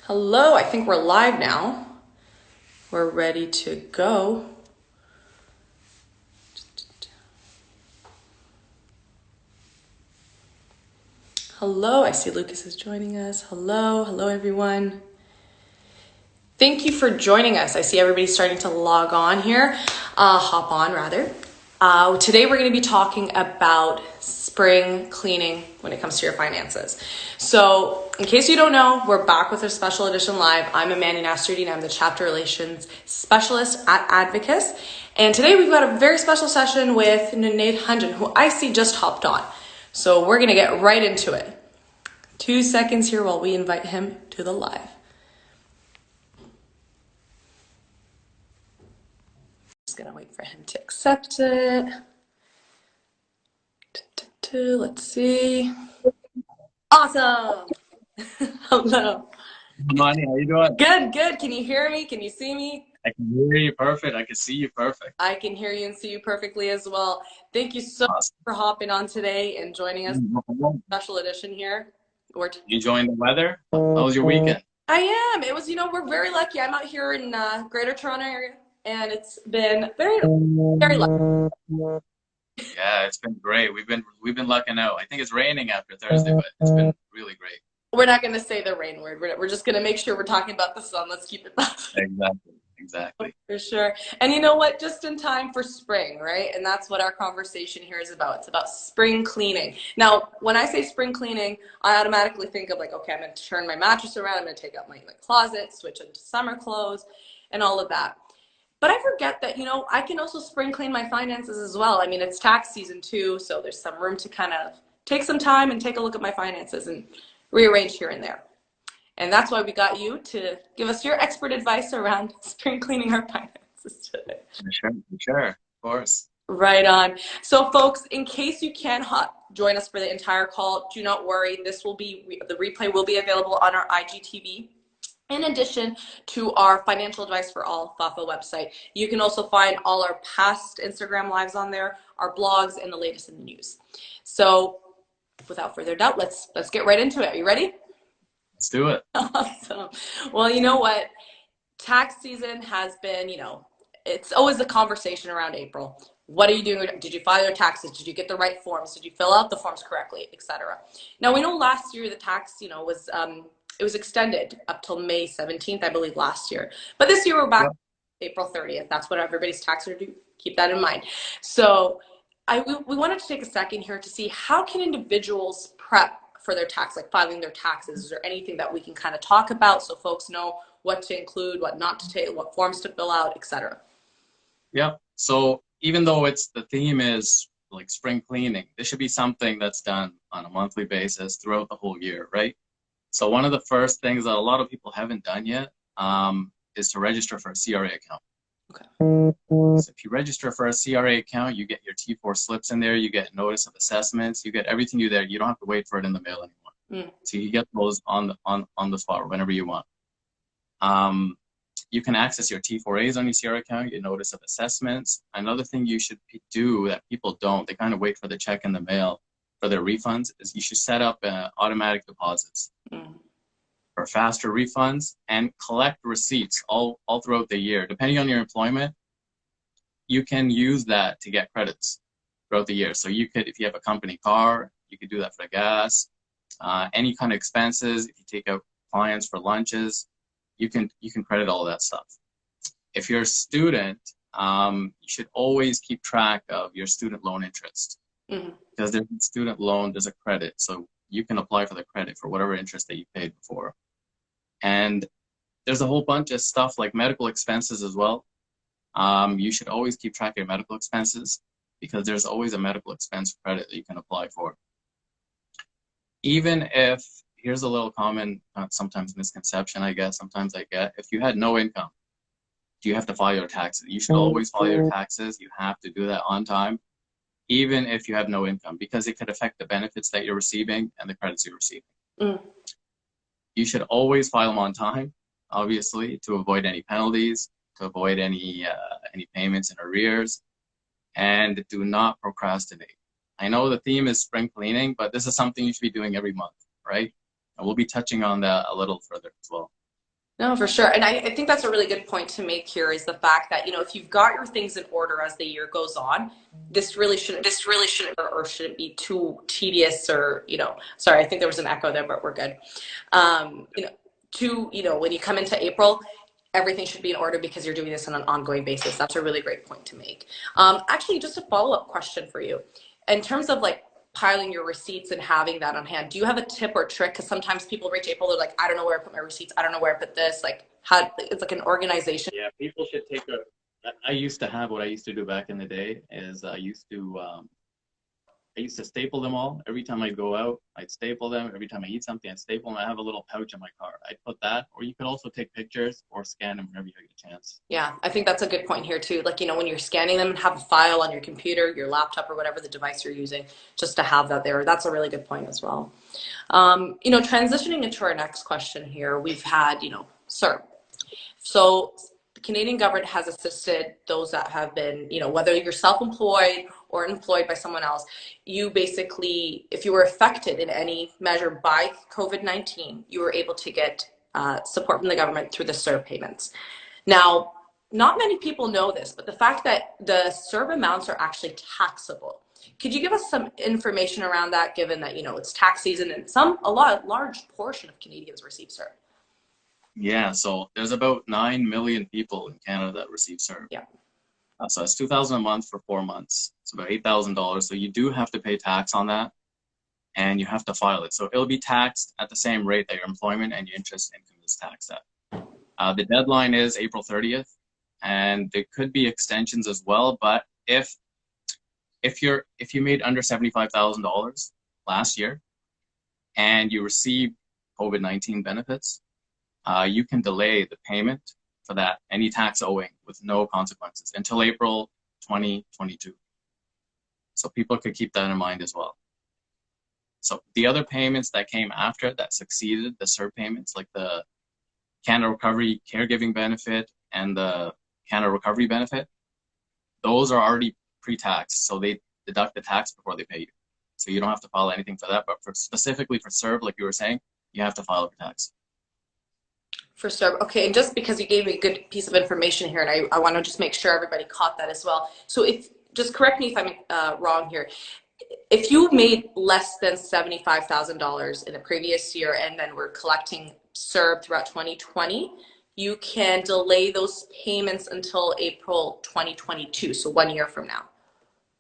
Hello, I think we're live now. We're ready to go. Hello, I see Lucas is joining us. Hello everyone. Thank you for joining us. I see everybody starting to log on here, hop on rather. Today we're going to be talking about spring cleaning when it comes to your finances. So in case you don't know, we're back with a special edition live. I'm Amanda Nastardine. I'm the chapter relations specialist at Advocis. And today we've got a very special session with Naunidh Hunjan, who I see just hopped on. So we're going to get right into it. 2 seconds here while we invite him to the live. Just gonna wait for him to accept it. Let's see. Awesome. Hello. Money, how you doing? Good. Can you hear me? Can you see me? I can hear you perfect. I can see you perfect. I can hear you and see you perfectly as well. Thank you so much for hopping on today and joining us for special edition here. You enjoying the weather? How was your weekend? I am. It was, we're very lucky. I'm out here in Greater Toronto area, and it's been very lucky. Yeah, it's been great. We've been lucking out. I think it's raining after Thursday, but it's been really great. We're not going to say the rain word. We're just going to make sure we're talking about the sun. Let's keep it that way. Exactly. For sure. And you know what? Just in time for spring, right? And that's what our conversation here is about. It's about spring cleaning. Now, when I say spring cleaning, I automatically think of okay, I'm going to turn my mattress around. I'm going to take out my closet, switch into summer clothes, and all of that. But I forget that, I can also spring clean my finances as well. I mean, it's tax season too, so there's some room to kind of take some time and take a look at my finances and rearrange here and there. And that's why we got you to give us your expert advice around spring cleaning our finances today. For sure, of course. Right on. So folks, in case you can't join us for the entire call, do not worry. The replay will be available on our IGTV. In addition to our financial advice for all FAFA website, you can also find all our past Instagram lives on there, our blogs, and the latest in the news. So without further doubt, let's get right into it. Are you ready? Let's do it. Awesome. Well, you know what? Tax season has been, it's always a conversation around April. What are you doing? Did you file your taxes? Did you get the right forms? Did you fill out the forms correctly, etc.? Now, we know last year the tax, it was extended up till May 17th, I believe, last year. But this year we're back April 30th. That's what everybody's taxes are due. Keep that in mind. So we wanted to take a second here to see how can individuals prep for their tax, like filing their taxes. Is there anything that we can kind of talk about so folks know what to include, what not to take, what forms to fill out, etc.? Yeah. So even though the theme is like spring cleaning, this should be something that's done on a monthly basis throughout the whole year, right? So one of the first things that a lot of people haven't done yet is to register for a CRA account. Okay. So if you register for a CRA account, you get your T4 slips in there, you get notice of assessments, you get everything there. You don't have to wait for it in the mail anymore. So you get those on the spot whenever you want. You can access your T4As on your CRA account, your notice of assessments. Another thing you should do that people don't, they kind of wait for the check in the mail for their refunds, is you should set up automatic deposits for faster refunds and collect receipts all throughout the year. Depending on your employment, you can use that to get credits throughout the year. So you could, if you have a company car, you could do that for gas, any kind of expenses. If you take out clients for lunches, you can credit all of that stuff. If you're a student, you should always keep track of your student loan interest. Because there's a student loan, there's a credit. So you can apply for the credit for whatever interest that you paid before. And there's a whole bunch of stuff like medical expenses as well. You should always keep track of your medical expenses because there's always a medical expense credit that you can apply for. Even if, here's a little common, sometimes misconception, I guess, sometimes I get, if you had no income, do you have to file your taxes? You should always file your taxes. You have to do that on time, even if you have no income, because it could affect the benefits that you're receiving and the credits you're receiving. You should always file them on time, obviously, to avoid any penalties, to avoid any payments in arrears, and do not procrastinate. I know the theme is spring cleaning, but this is something you should be doing every month, right? And we'll be touching on that a little further as well. No, for sure. And I think that's a really good point to make here is the fact that, if you've got your things in order as the year goes on, this really shouldn't or shouldn't be too tedious or, sorry, I think there was an echo there, but we're good. Um, you know, when you come into April, everything should be in order because you're doing this on an ongoing basis. That's a really great point to make. Actually, just a follow-up question for you. In terms of like piling your receipts and having that on hand, do you have a tip or trick? Because sometimes people reach April, they're like, I don't know where I put my receipts. I don't know where I put this. Like, how it's like an organization. Yeah, people should take a. I used to have what I used to do back in the day is I used to staple them all. Every time I go out, I'd staple them. Every time I eat something, I'd staple them. I have a little pouch in my car. I'd put that, or you could also take pictures or scan them whenever you get a chance. Yeah, I think that's a good point here too. Like, when you're scanning them and have a file on your computer, your laptop, or whatever the device you're using, just to have that there. That's a really good point as well. Transitioning into our next question here, we've had, CERB. So the Canadian government has assisted those that have been, whether you're self-employed or employed by someone else, you basically, if you were affected in any measure by COVID-19, you were able to get support from the government through the CERB payments. Now, not many people know this, but the fact that the CERB amounts are actually taxable. Could you give us some information around that, given that, it's tax season and large portion of Canadians receive CERB? Yeah, so there's about 9 million people in Canada that receive CERB. Yeah. So it's 2,000 a month for 4 months. It's about $8,000. So you do have to pay tax on that, and you have to file it. So it'll be taxed at the same rate that your employment and your interest income is taxed at. The deadline is April 30th, and there could be extensions as well. But if you made under $75,000 last year and you received COVID-19 benefits, you can delay the payment for that, any tax owing, with no consequences until April 2022. So people could keep that in mind as well. So the other payments that came after that succeeded the CERB payments, like the Canada Recovery Caregiving Benefit and the Canada Recovery Benefit, those are already pre-taxed. So they deduct the tax before they pay you. So you don't have to file anything for that. But specifically for CERB, like you were saying, you have to file for tax. For CERB. Okay, and just because you gave me a good piece of information here, and I want to just make sure everybody caught that as well. So just correct me if I'm wrong here. If you made less than $75,000 in the previous year and then we're collecting CERB throughout 2020, you can delay those payments until April 2022, so 1 year from now.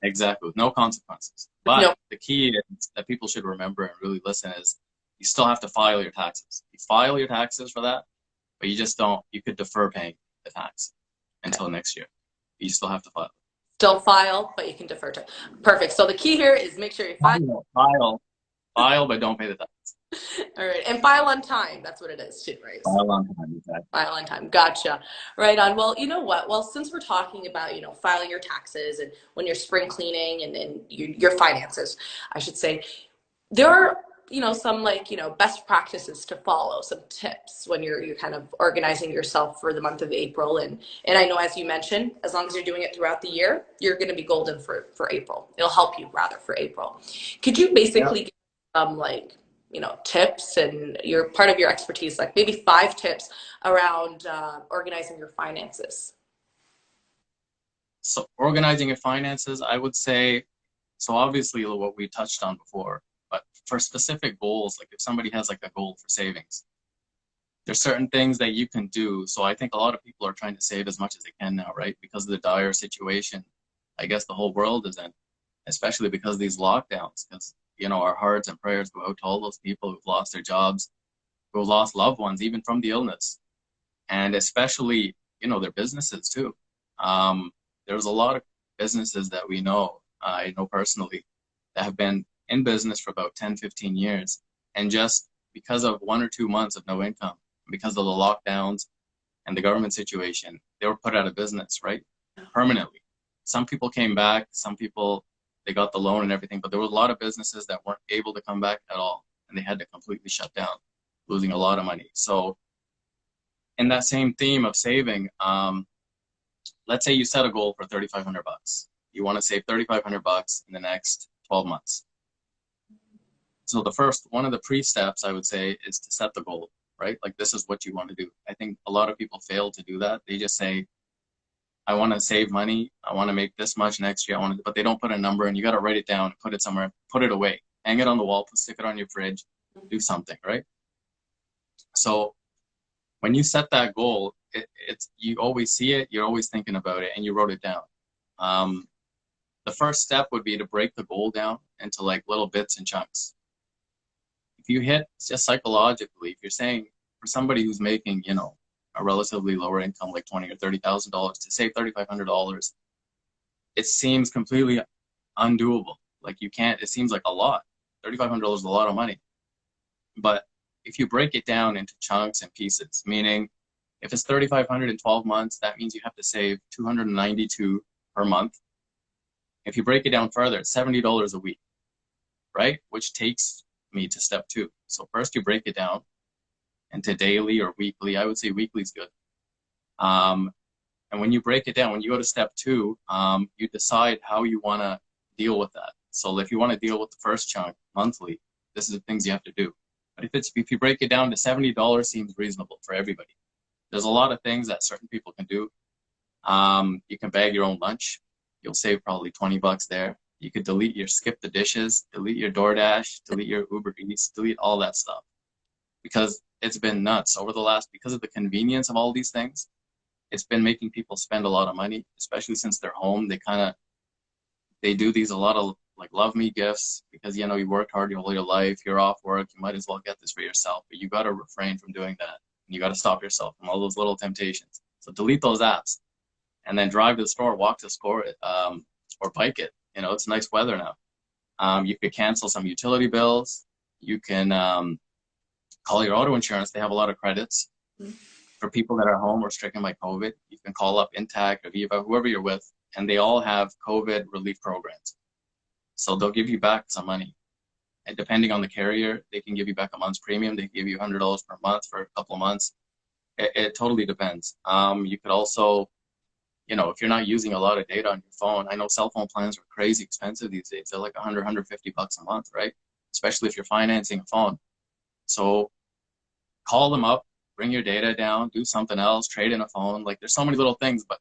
Exactly, with no consequences. But the key is that people should remember and really listen is you still have to file your taxes. You file your taxes for that, but you just don't, you could defer paying the tax until next year. You still have to file. Still file, but you can defer to. Perfect. So the key here is make sure you file, but don't pay the tax. All right, and file on time. That's what it is too, right? File on time, exactly. File on time. Gotcha. Right on. Well, you know what? Well, since we're talking about, filing your taxes and when you're spring cleaning and your finances, I should say, there are some best practices to follow, some tips when you're kind of organizing yourself for the month of April. And I know, as you mentioned, as long as you're doing it throughout the year, you're going to be golden for April. It'll help you rather for April. Could you basically give some tips, and you're part of your expertise, like maybe 5 tips around organizing your finances? So organizing your finances, I would say, so obviously what we touched on before, but for specific goals, like if somebody has like a goal for savings, there's certain things that you can do. So I think a lot of people are trying to save as much as they can now, right? Because of the dire situation, I guess the whole world is in, especially because of these lockdowns, because, our hearts and prayers go out to all those people who've lost their jobs, who have lost loved ones, even from the illness, and especially, their businesses too. There's a lot of businesses that I know personally, that have been in business for about 10, 15 years. And just because of 1 or 2 months of no income, because of the lockdowns and the government situation, they were put out of business, right? Permanently. Some people came back, some people, they got the loan and everything, but there were a lot of businesses that weren't able to come back at all. And they had to completely shut down, losing a lot of money. So in that same theme of saving, let's say you set a goal for $3,500. You want to save $3,500 in the next 12 months. So one of the pre-steps I would say is to set the goal. right? Like, this is what you want to do. I think a lot of people fail to do that. They just say, I want to save money. I want to make this much next year. But they don't put a number, and you got to write it down, put it somewhere, put it away, hang it on the wall, stick it on your fridge, do something, right? So when you set that goal, it's you always see it, you're always thinking about it, and you wrote it down. The first step would be to break the goal down into like little bits and chunks. If you hit, just psychologically, if you're saying for somebody who's making, a relatively lower income, like $20,000 or $30,000, to save $3,500, it seems completely undoable. Like, you can't. It seems like a lot. $3,500 is a lot of money, but if you break it down into chunks and pieces, meaning if it's $3,500 in 12 months, that means you have to save $292 per month. If you break it down further, it's $70 a week, right? Which takes me to step 2. So first you break it down into daily or weekly. I would say weekly is good. And when you break it down, when you go to step 2, you decide how you want to deal with that. So if you want to deal with the first chunk monthly, this is the things you have to do. But if you break it down to $70 seems reasonable for everybody. There's a lot of things that certain people can do. You can bag your own lunch. You'll save probably $20 there. You could skip the dishes, delete your DoorDash, delete your Uber Eats, delete all that stuff. Because it's been nuts because of the convenience of all these things. It's been making people spend a lot of money, especially since they're home. They do a lot of like love me gifts because, you worked hard your whole life, you're off work, you might as well get this for yourself, but you got to refrain from doing that. And you got to stop yourself from all those little temptations. So delete those apps and then drive to the store, walk to the store, or bike it. It's nice weather now. You could cancel some utility bills. You can call your auto insurance. They have a lot of credits for people that are home or stricken by COVID. You can call up Intact, Aviva, whoever you're with, and they all have COVID relief programs. So they'll give you back some money. And depending on the carrier, they can give you back a month's premium. They can give you $100 per month for a couple of months. It totally depends. You could also, if you're not using a lot of data on your phone, I know cell phone plans are crazy expensive these days. They're like $100, $150 a month, right? Especially if you're financing a phone. So call them up, bring your data down, do something else, trade in a phone. Like, there's so many little things, but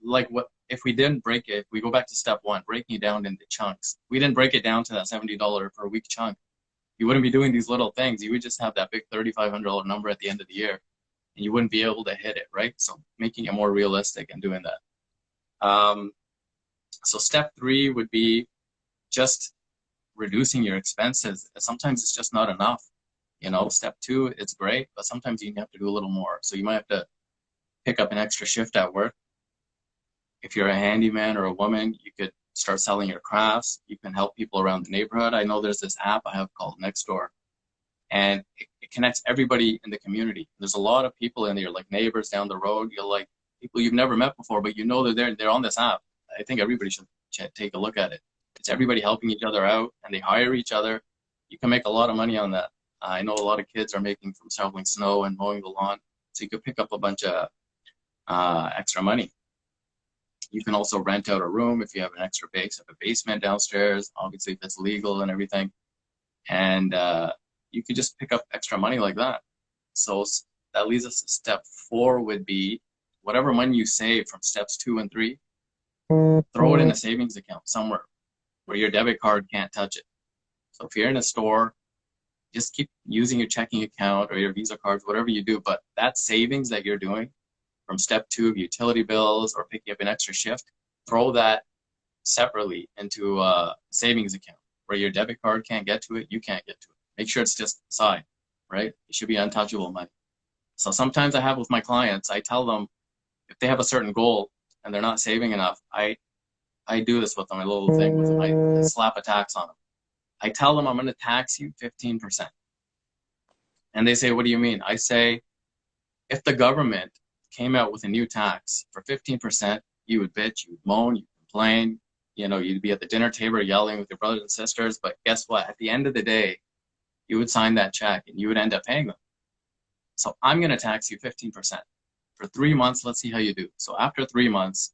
like, what if we didn't break it? If we go back to step 1, breaking it down into chunks. We didn't break it down to that $70 per week chunk. You wouldn't be doing these little things. You would just have that big $3,500 number at the end of the year, and you wouldn't be able to hit it, right? So making it more realistic and doing that. So step 3 would be just reducing your expenses. Sometimes it's just not enough. Step 2, it's great, but sometimes you have to do a little more. So you might have to pick up an extra shift at work. If you're a handyman or a woman, you could start selling your crafts. You can help people around the neighborhood. I know there's this app I have called Nextdoor, and it connects everybody in the community. There's a lot of people in there, like neighbors down the road. You're like people you've never met before, but they're there. They're on this app. I think everybody should take a look at it. It's everybody helping each other out, and they hire each other. You can make a lot of money on that. I know a lot of kids are making from shoveling snow and mowing the lawn, so you could pick up a bunch of extra money. You can also rent out a room if you have an extra base, have a basement downstairs, obviously if it's legal and everything. And you could just pick up extra money like that. So that leads us to step 4 would be whatever money you save from steps 2 and 3, throw it in a savings account somewhere where your debit card can't touch it. So if you're in a store, just keep using your checking account or your Visa cards, whatever you do. But that savings that you're doing from step 2 of utility bills or picking up an extra shift, throw that separately into a savings account where your debit card can't get to it, you can't get to it. Make sure it's just aside, right? It should be untouchable money. So sometimes I have with my clients, I tell them if they have a certain goal and they're not saving enough, I do this with them, a little thing with them. I slap a tax on them. I tell them I'm going to tax you 15%. And they say, what do you mean? I say, if the government came out with a new tax for 15%, you would bitch, you would moan, you'd complain, you'd be at the dinner table yelling with your brothers and sisters. But guess what? At the end of the day, you would sign that check and you would end up paying them. So I'm going to tax you 15%. For 3 months, let's see how you do. So after 3 months,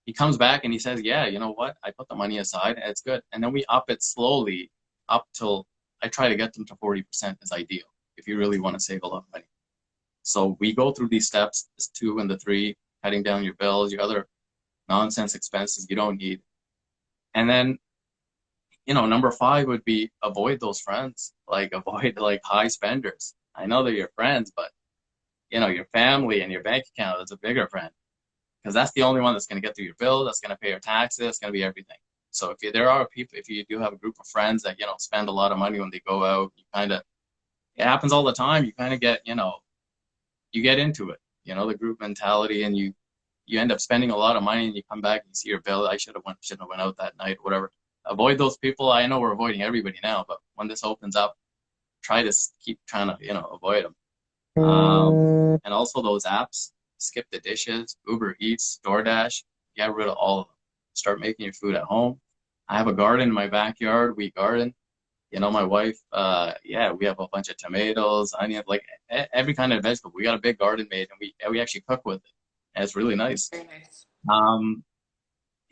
he comes back and he says, yeah, you know what? I put the money aside and it's good. And then we up it slowly up till I try to get them to 40% is ideal if you really want to save a lot of money. So we go through these steps, this 2 and the 3, cutting down your bills, your other nonsense expenses you don't need. And then, number 5 would be avoid those friends, like avoid like high spenders. I know they're your friends, but your family and your bank account is a bigger friend, because that's the only one that's going to get through your bill, that's going to pay your taxes, that's going to be everything. So if you do have a group of friends that, spend a lot of money when they go out, it happens all the time. You kind of get, you get into it, the group mentality, and you end up spending a lot of money, and you come back and you see your bill. I shouldn't have went out that night, whatever. Avoid those people. I know we're avoiding everybody now, but when this opens up, try to keep trying to, avoid them. And also those apps, skip the dishes, Uber Eats, DoorDash, get rid of all of them. Start making your food at home. I have a garden in my backyard. We garden. My wife, we have a bunch of tomatoes, onions, like every kind of vegetable. We got a big garden made, and we actually cook with it. And it's really nice. Very nice.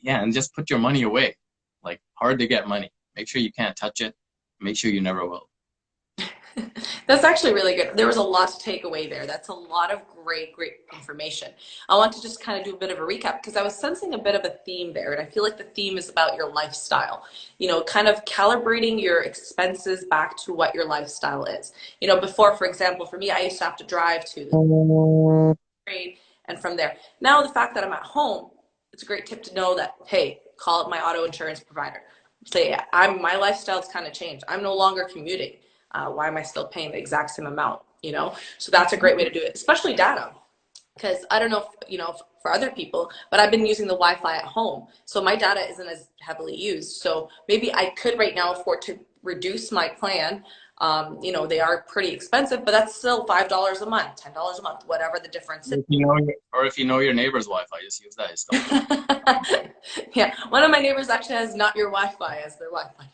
And just put your money away. Like, hard to get money. Make sure you can't touch it. Make sure you never will. That's actually really good. There was a lot to take away there. That's a lot of great information. I want to just kind of do a bit of a recap, because I was sensing a bit of a theme there, and I feel like the theme is about your lifestyle. Kind of calibrating your expenses back to what your lifestyle is. Before, for example, for me, I used to have to drive to the trade, and from there. Now, the fact that I'm at home, it's a great tip to know that, hey, call up my auto insurance provider. Say, yeah, my lifestyle's kind of changed. I'm no longer commuting. Why am I still paying the exact same amount? So that's a great way to do it, especially data. Because I don't know if, for other people, but I've been using the Wi-Fi at home. So my data isn't as heavily used. So maybe I could right now afford to reduce my plan. They are pretty expensive, but that's still $5 a month, $10 a month, whatever the difference is. If you know your neighbor's Wi-Fi, just use that. Yeah, one of my neighbors actually has not your Wi-Fi as their Wi-Fi.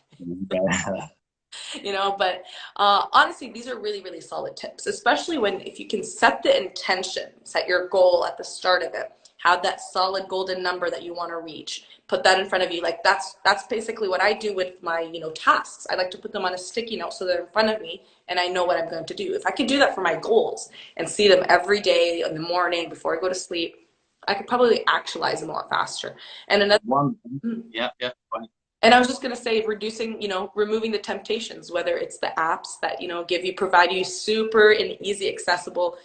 But honestly, these are really, really solid tips, especially if you can set the intention, set your goal at the start of it, have that solid golden number that you want to reach, put that in front of you. Like that's basically what I do with my, tasks. I like to put them on a sticky note so they're in front of me and I know what I'm going to do. If I could do that for my goals and see them every day in the morning before I go to sleep, I could probably actualize them a lot faster. And another one, yeah. And I was just going to say, removing the temptations, whether it's the apps that, provide you super and easy accessible,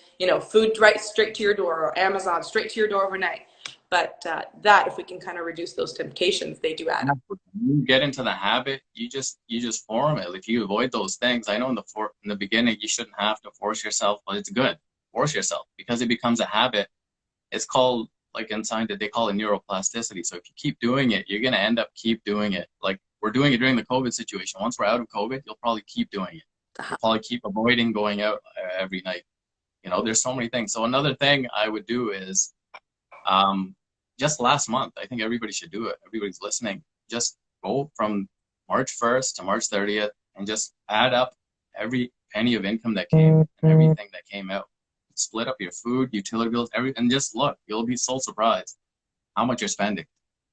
food right straight to your door, or Amazon straight to your door overnight. But if we can kind of reduce those temptations, they do add up. You get into the habit, you just form it. If you avoid those things, I know in the beginning, you shouldn't have to force yourself, but it's good. Force yourself, because it becomes a habit. It's called, like in science, they call it neuroplasticity. So if you keep doing it, you're going to end up keep doing it. Like we're doing it during the COVID situation. Once we're out of COVID, you'll probably keep doing it. You'll probably keep avoiding going out every night. There's so many things. So another thing I would do is, just last month, I think everybody should do it. Everybody's listening. Just go from March 1st to March 30th and just add up every penny of income that came and everything that came out. Split up your food, utility bills, everything, and just look. You'll be so surprised how much you're spending.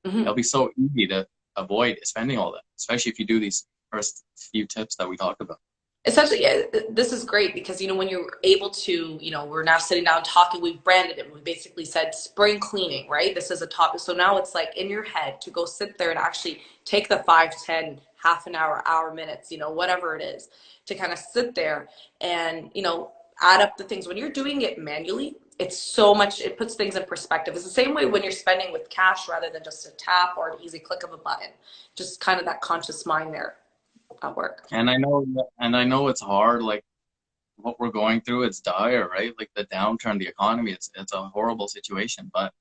Mm-hmm. It'll be so easy to avoid spending all that, especially if you do these first few tips that we talked about. Essentially, yeah, this is great because, when you're able to, we're now sitting down talking, we've branded it. We basically said spring cleaning, right? This is a topic. So now it's like in your head to go sit there and actually take the 5, 10, half an hour, minutes, whatever it is, to kind of sit there and, add up the things. When you're doing it manually, it's so much, it puts things in perspective. It's the same way when you're spending with cash rather than just a tap or an easy click of a button. Just kind of that conscious mind there at work. And I know it's hard, like what we're going through, it's dire, right? Like the downturn, the economy, it's a horrible situation. But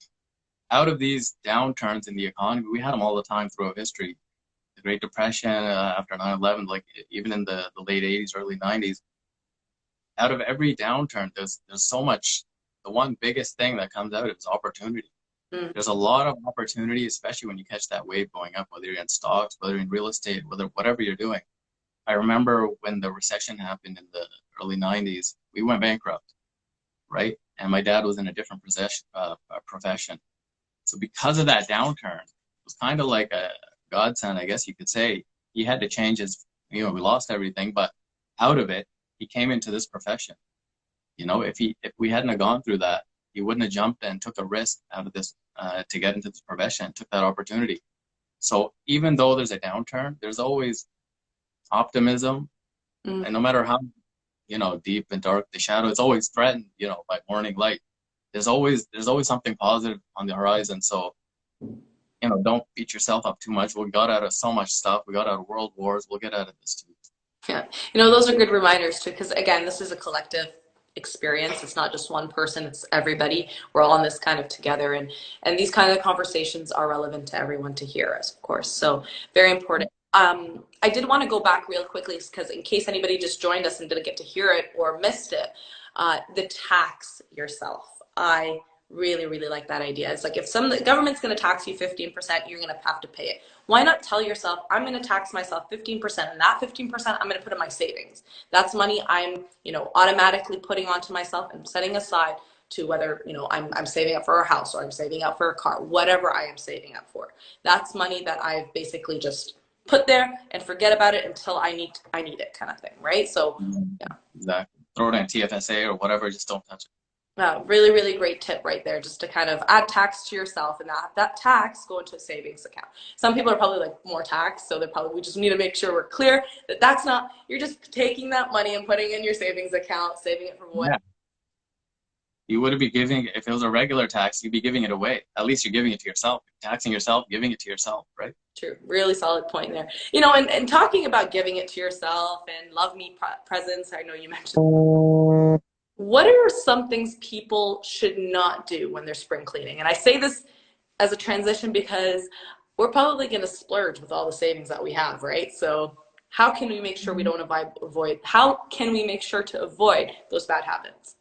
out of these downturns in the economy, we had them all the time throughout history. The Great Depression, after 9/11, like even in the late 80s, early 90s. Out of every downturn, there's so much. The one biggest thing that comes out is opportunity. There's a lot of opportunity, especially when you catch that wave going up, whether you're in stocks, whether you're in real estate, whatever you're doing. I remember when the recession happened in the early 90s, we went bankrupt, right? And my dad was in a different profession. So because of that downturn, it was kind of like a godsend, I guess you could say. He had to change his, we lost everything, but out of it, he came into this profession, If we hadn't have gone through that, he wouldn't have jumped and took a risk out of this to get into this profession, took that opportunity. So even though there's a downturn, there's always optimism, Mm. and no matter how deep and dark the shadow, it's always threatened, by morning light. There's always something positive on the horizon. So don't beat yourself up too much. We got out of so much stuff. We got out of world wars. We'll get out of this too. Yeah. Those are good reminders too, because again, this is a collective experience. It's not just one person, it's everybody. We're all in this kind of together, and these kind of conversations are relevant to everyone to hear us, of course. So very important. I did want to go back real quickly because in case anybody just joined us and didn't get to hear it or missed it, the tax yourself. I really, really like that idea. It's like if the government's going to tax you 15%, you're going to have to pay it. Why not tell yourself, I'm going to tax myself 15%, and that 15% I'm going to put in my savings. That's money I'm, automatically putting onto myself and setting aside to whether, I'm saving up for a house or I'm saving up for a car, whatever I am saving up for. That's money that I've basically just put there and forget about it until I need it, kind of thing, right? So, yeah. Exactly. Throw it in TFSA or whatever, just don't touch it. Really, really great tip right there, just to kind of add tax to yourself and that tax go into a savings account. Some people are probably like, more tax, so we just need to make sure we're clear that that's not, you're just taking that money and putting in your savings account, saving it for what? Yeah. You wouldn't be giving, if it was a regular tax, you'd be giving it away. At least you're giving it to yourself. Taxing yourself, giving it to yourself, right? True. Really solid point there. And talking about giving it to yourself and love me presents, I know you mentioned. What are some things people should not do when they're spring cleaning? And I say this as a transition because we're probably going to splurge with all the savings that we have, right? So how can we make sure we don't how can we make sure to avoid those bad habits?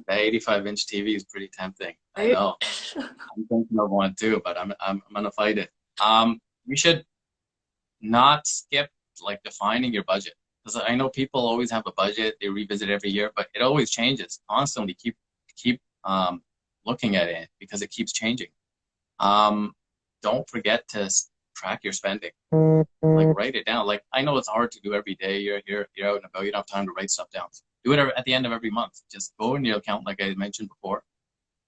The 85-inch TV is pretty tempting. I know. I'm thinking of one too, but I'm gonna fight it. You should not skip like defining your budget, because I know people always have a budget, they revisit every year, but it always changes constantly. Keep looking at it because it keeps changing. Don't forget to track your spending. Like write it down. Like I know it's hard to do every day. You're out and about. You don't have time to write stuff down. Do it at the end of every month. Just go in your account, like I mentioned before.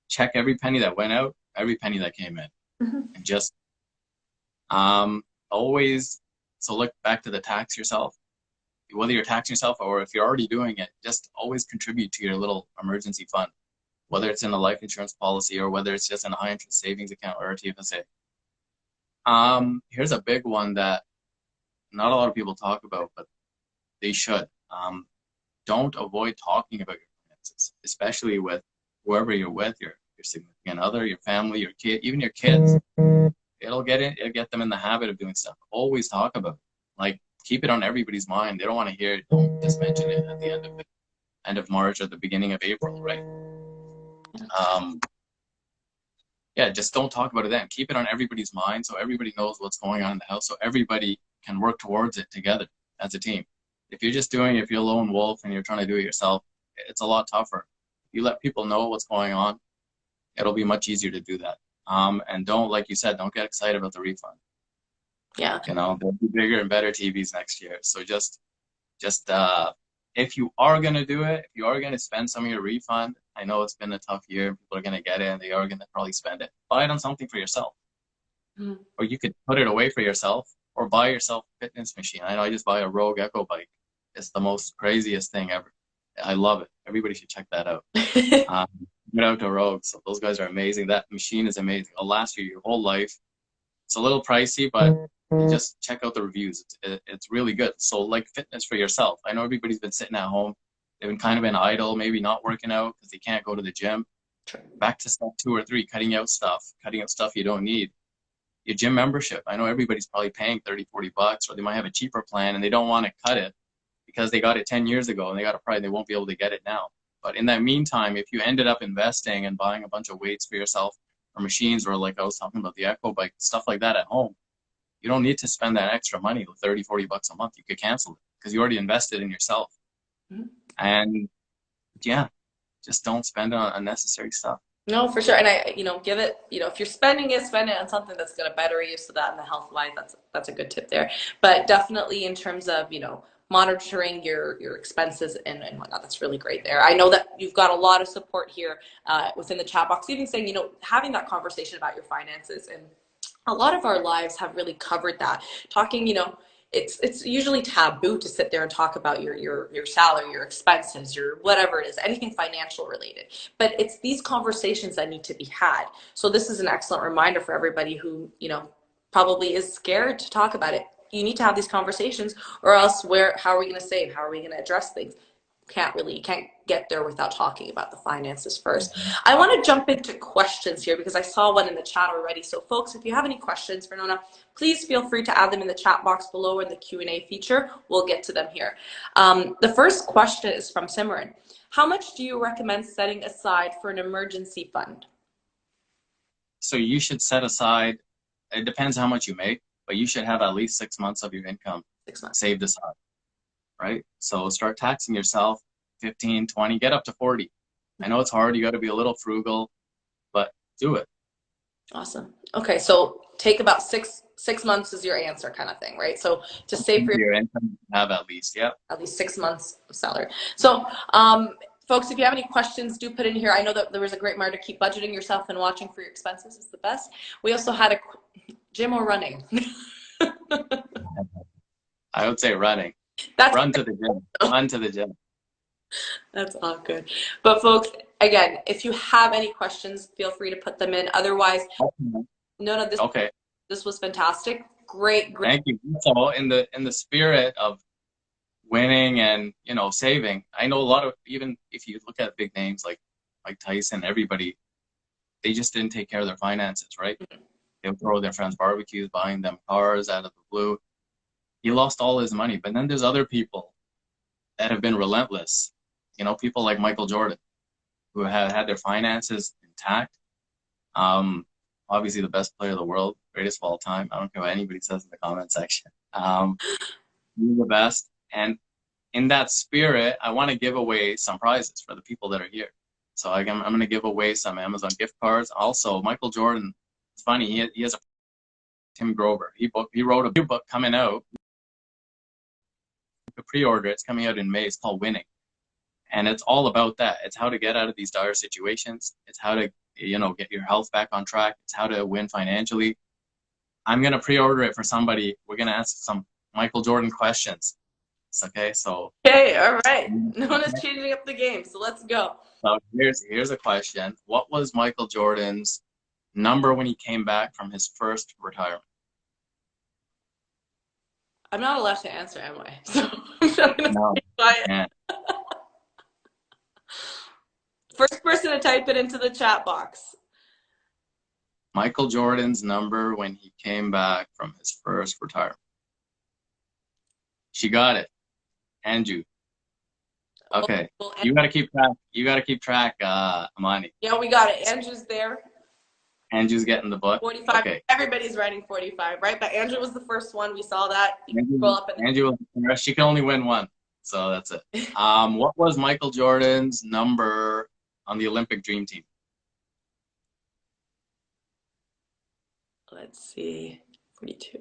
Check every penny that went out, every penny that came in, and just always. So look back to the tax yourself. Whether you're taxing yourself or if you're already doing it, just always contribute to your little emergency fund, whether it's in a life insurance policy or whether it's just in a high interest savings account or a TFSA. Here's a big one that not a lot of people talk about, but they should. Don't avoid talking about your finances, especially with whoever you're with, your significant other, your family, your kid, even your kids. It'll get them in the habit of doing stuff. Always talk about it. Like keep it on everybody's mind. They don't want to hear it. Don't just mention it at the end of March or the beginning of April, right? Yeah, just don't talk about it then. Keep it on everybody's mind so everybody knows what's going on in the house, so everybody can work towards it together as a team. If you're a lone wolf and you're trying to do it yourself, it's a lot tougher. If you let people know what's going on, it'll be much easier to do that. And don't, like you said, don't get excited about the refund. Yeah. There'll be bigger and better TVs next year. So just if you are going to do it, if you are going to spend some of your refund, I know it's been a tough year. People are going to get it and they are going to probably spend it. Buy it on something for yourself. Or you could put it away for yourself or buy yourself a fitness machine. I know I just buy a Rogue Echo bike. It's the most craziest thing ever. I love it. Everybody should check that out. Get out to Rogue. So those guys are amazing. That machine is amazing. It'll last you your whole life. It's a little pricey, but just check out the reviews. It's really good. So like fitness for yourself. I know everybody's been sitting at home. They've been idle, maybe not working out because they can't go to the gym. Back to step 2 or 3, cutting out stuff you don't need. Your gym membership. I know everybody's probably paying $30-$40, or they might have a cheaper plan and they don't want to cut it because they got it 10 years ago and they won't be able to get it now. But in that meantime, if you ended up investing and buying a bunch of weights for yourself or machines, or like I was talking about the Echo bike, stuff like that at home, you don't need to spend that extra money, $30-$40 a month. You could cancel it because you already invested in yourself. And yeah, just don't spend it on unnecessary stuff. No, for sure. And give it, if you're spending it, spend it on something that's going to better you, so that in the health wise, that's a good tip there. But definitely in terms of, monitoring your expenses and whatnot. That's really great there. I know that you've got a lot of support here within the chat box, even saying, you know, having that conversation about your finances. And a lot of our lives have really covered that. Talking, you know, it's usually taboo to sit there and talk about your salary, your expenses, your whatever it is, anything financial related. But it's these conversations that need to be had. So this is an excellent reminder for everybody who, you know, probably is scared to talk about it. You need to have these conversations, or else how are we going to save? How are we going to address things? You can't get there without talking about the finances first. I want to jump into questions here because I saw one in the chat already. So folks, if you have any questions for Nona, please feel free to add them in the chat box below in the Q&A feature. We'll get to them here. The first question is from Simran. How much do you recommend setting aside for an emergency fund? So you should set aside, it depends how much you make, but you should have at least 6 months of your income saved aside. Right? So start taxing yourself 15, 20, get up to 40. I know it's hard. You got to be a little frugal, but do it. Awesome. Okay. So take about six months is your answer kind of thing, right? So to save for your income, have at least, at least 6 months of salary. So, folks, if you have any questions, do put in here. I know that there was a great reminder to keep budgeting yourself and watching for your expenses is the best. We also had a gym or running. I would say running. Run to the gym. Run to the gym. That's all good. But folks, again, if you have any questions, feel free to put them in. Otherwise, this was fantastic. Great. Thank you. So in the spirit of winning and, you know, saving, I know a lot of, even if you look at big names like Mike Tyson, everybody, they just didn't take care of their finances, right? Mm-hmm. They'll throw their friends' barbecues, buying them cars out of the blue. He lost all his money. But then there's other people that have been relentless. You know, people like Michael Jordan, who have had their finances intact. Obviously the best player of the world, greatest of all time. I don't care what anybody says in the comment section. He's the best. And in that spirit, I want to give away some prizes for the people that are here. So I'm going to give away some Amazon gift cards. Also, Michael Jordan, it's funny, he has a Tim Grover. He wrote a new book coming out. You can pre-order. It's coming out in May. It's called Winning. And it's all about that. It's how to get out of these dire situations. It's how to, you know, get your health back on track. It's how to win financially. I'm going to pre-order it for somebody. We're going to ask some Michael Jordan questions. Okay, so. Okay, all right. No one is changing up the game, so let's go. So here's a question. What was Michael Jordan's number when he came back from his first retirement? I'm not allowed to answer, am I? So I'm gonna no. quiet. First person to type it into the chat box. Michael Jordan's number when he came back from his first retirement. She got it. Andrew. Okay. Well, you gotta keep track. You gotta keep track, Amani. Yeah, we got it. Andrew's there. Andrew's getting the book. 45. Okay. Everybody's writing 45, right? But Andrew was the first one. We saw that. Andrew was the first. She can only win one. So that's it. What was Michael Jordan's number on the Olympic Dream Team? Let's see. 42.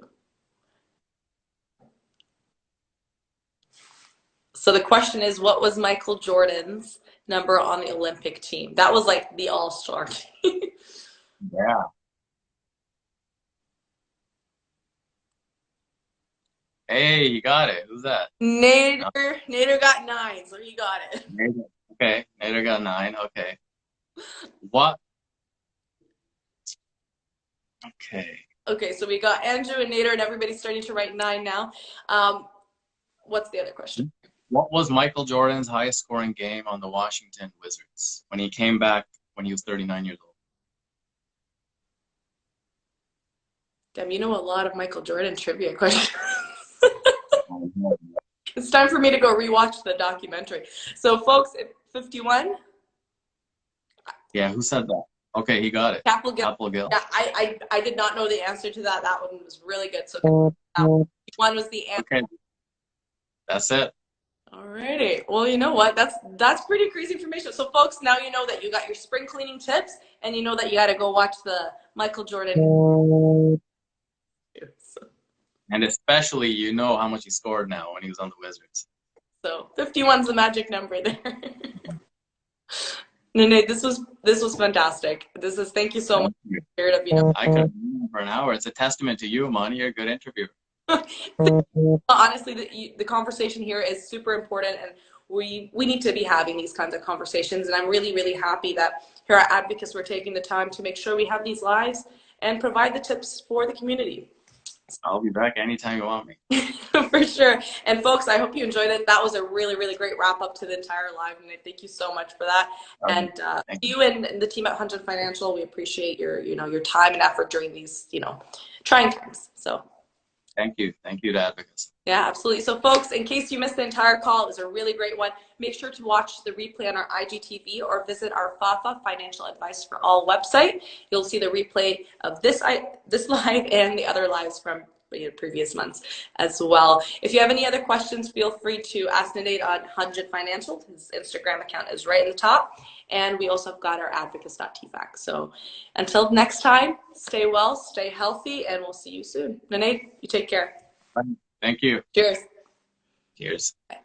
So the question is, what was Michael Jordan's number on the Olympic team? That was like the all-star team. Yeah. Hey, you got it. Who's that? Nader. No. Nader got 9, so he got it. Nader. Okay, Nader got 9. Okay. What? Okay. Okay, so we got Andrew and Nader, and everybody's starting to write 9 now. What's the other question? What was Michael Jordan's highest scoring game on the Washington Wizards when he came back when he was 39 years old? Damn, you know a lot of Michael Jordan trivia questions. It's time for me to go rewatch the documentary. So, folks, 51? Yeah, who said that? Okay, he got it. Capel Gill. Yeah, I did not know the answer to that. That one was really good. So, 51 was the answer. Okay. That's it. Alrighty. Well, you know what? That's pretty crazy information. So, folks, now you know that you got your spring cleaning tips, and you know that you got to go watch the Michael Jordan. And especially, you know how much he scored now when he was on the Wizards. So 51's the magic number there. Naunidh, this was fantastic. Thank you so much. I could for an hour. It's a testament to you, Monty. You're a good interviewer. Honestly, the conversation here is super important, and we need to be having these kinds of conversations. And I'm really, really happy that here at Advocis we're taking the time to make sure we have these lives and provide the tips for the community. I'll be back anytime you want me. For sure. And folks, I hope you enjoyed it. That was a really, really great wrap up to the entire live, and thank you so much for that. And you and the team at Hunjan Financial, we appreciate your time and effort during these trying times. So thank you to Advocis. Yeah, absolutely. So folks, in case you missed the entire call, it was a really great one. Make sure to watch the replay on our IGTV or visit our FAFA Financial Advice for All website. You'll see the replay of this live and the other lives from previous months as well. If you have any other questions, feel free to ask Naunidh on Hunjan Financial. His Instagram account is right in the top. And we also have got our advocis.tfac. So until next time, stay well, stay healthy, and we'll see you soon. Naunidh, you take care. Thank you. Cheers. Cheers. Bye.